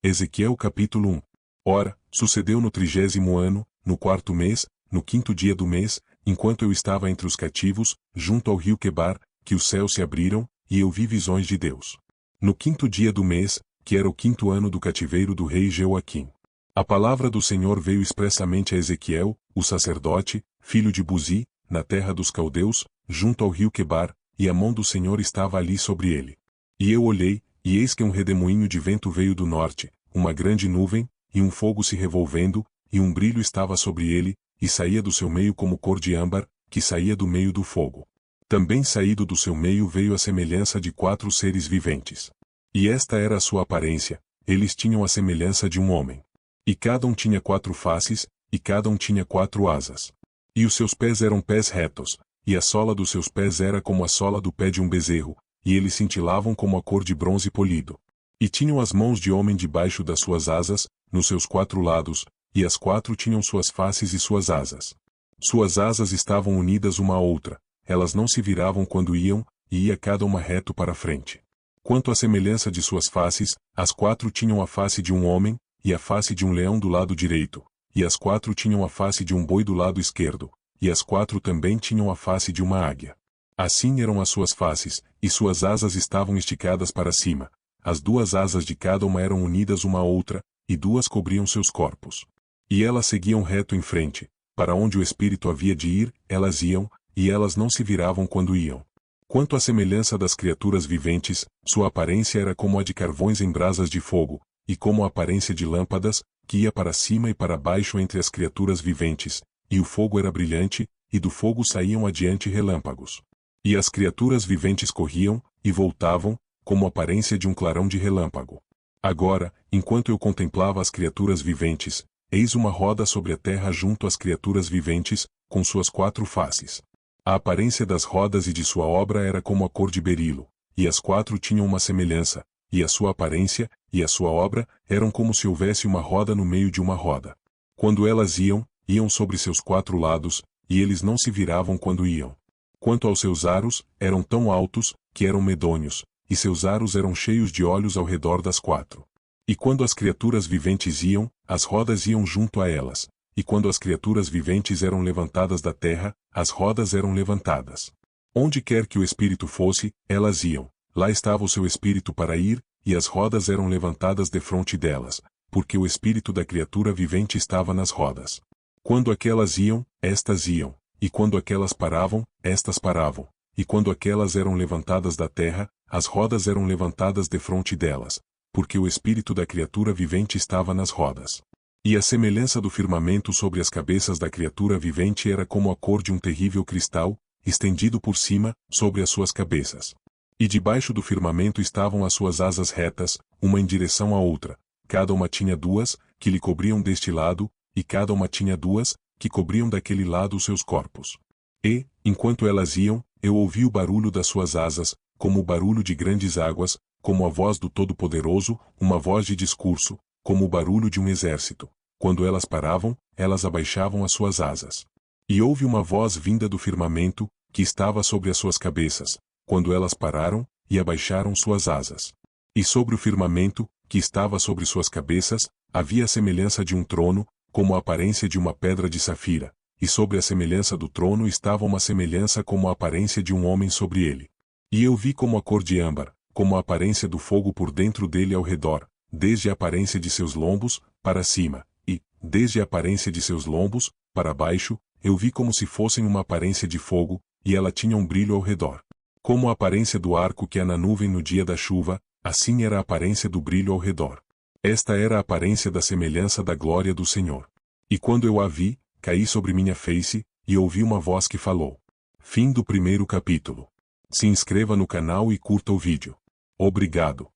Ezequiel capítulo 1. Ora, sucedeu no 30º ano, no 4º mês, no 5º dia do mês, enquanto eu estava entre os cativos, junto ao rio Quebar, que os céus se abriram, e eu vi visões de Deus. No 5º dia do mês, que era o 5º ano do cativeiro do rei Jeoaquim, a palavra do Senhor veio expressamente a Ezequiel, o sacerdote, filho de Buzi, na terra dos caldeus, junto ao rio Quebar, e a mão do Senhor estava ali sobre ele. E eu olhei, e eis que um redemoinho de vento veio do norte, uma grande nuvem, e um fogo se revolvendo, e um brilho estava sobre ele, e saía do seu meio como cor de âmbar, que saía do meio do fogo. Também saído do seu meio veio a semelhança de 4 seres viventes. E esta era a sua aparência, eles tinham a semelhança de um homem. E cada um tinha 4 faces, e cada um tinha 4 asas. E os seus pés eram pés retos, e a sola dos seus pés era como a sola do pé de um bezerro, e eles cintilavam como a cor de bronze polido. E tinham as mãos de homem debaixo das suas asas, nos seus 4 lados, e as 4 tinham suas faces e suas asas. Suas asas estavam unidas uma à outra, elas não se viravam quando iam, e ia cada uma reto para a frente. Quanto à semelhança de suas faces, as 4 tinham a face de um homem, e a face de um leão do lado direito, e as 4 tinham a face de um boi do lado esquerdo, e as 4 também tinham a face de uma águia. Assim eram as suas faces, e suas asas estavam esticadas para cima. As 2 asas de cada uma eram unidas uma à outra, e 2 cobriam seus corpos. E elas seguiam reto em frente, para onde o Espírito havia de ir, elas iam, e elas não se viravam quando iam. Quanto à semelhança das criaturas viventes, sua aparência era como a de carvões em brasas de fogo, e como a aparência de lâmpadas, que ia para cima e para baixo entre as criaturas viventes, e o fogo era brilhante, e do fogo saíam adiante relâmpagos. E as criaturas viventes corriam, e voltavam, como a aparência de um clarão de relâmpago. Agora, enquanto eu contemplava as criaturas viventes, eis uma roda sobre a terra junto às criaturas viventes, com suas 4 faces. A aparência das rodas e de sua obra era como a cor de berilo, e as 4 tinham uma semelhança, e a sua aparência, e a sua obra, eram como se houvesse uma roda no meio de uma roda. Quando elas iam, iam sobre seus 4 lados, e eles não se viravam quando iam. Quanto aos seus aros, eram tão altos, que eram medonhos, e seus aros eram cheios de olhos ao redor das 4. E quando as criaturas viventes iam, as rodas iam junto a elas, e quando as criaturas viventes eram levantadas da terra, as rodas eram levantadas. Onde quer que o Espírito fosse, elas iam, lá estava o seu Espírito para ir, e as rodas eram levantadas defronte delas, porque o Espírito da criatura vivente estava nas rodas. Quando aquelas iam, estas iam, e quando aquelas paravam, estas paravam, e quando aquelas eram levantadas da terra, as rodas eram levantadas defronte delas, porque o Espírito da criatura vivente estava nas rodas. E a semelhança do firmamento sobre as cabeças da criatura vivente era como a cor de um terrível cristal, estendido por cima, sobre as suas cabeças. E debaixo do firmamento estavam as suas asas retas, uma em direção à outra, cada uma tinha 2, que lhe cobriam deste lado, e cada uma tinha 2, que cobriam daquele lado os seus corpos. E, enquanto elas iam, eu ouvi o barulho das suas asas, como o barulho de grandes águas, como a voz do Todo-Poderoso, uma voz de discurso, como o barulho de um exército. Quando elas paravam, elas abaixavam as suas asas. E houve uma voz vinda do firmamento, que estava sobre as suas cabeças, quando elas pararam, e abaixaram suas asas. E sobre o firmamento, que estava sobre suas cabeças, havia a semelhança de um trono, como a aparência de uma pedra de safira, e sobre a semelhança do trono estava uma semelhança como a aparência de um homem sobre ele. E eu vi como a cor de âmbar, como a aparência do fogo por dentro dele ao redor, desde a aparência de seus lombos, para cima, e, desde a aparência de seus lombos, para baixo, eu vi como se fossem uma aparência de fogo, e ela tinha um brilho ao redor. Como a aparência do arco que há na nuvem no dia da chuva, assim era a aparência do brilho ao redor. Esta era a aparência da semelhança da glória do Senhor. E quando eu a vi, caí sobre minha face, e ouvi uma voz que falou. Fim do 1º capítulo. Se inscreva no canal e curta o vídeo. Obrigado.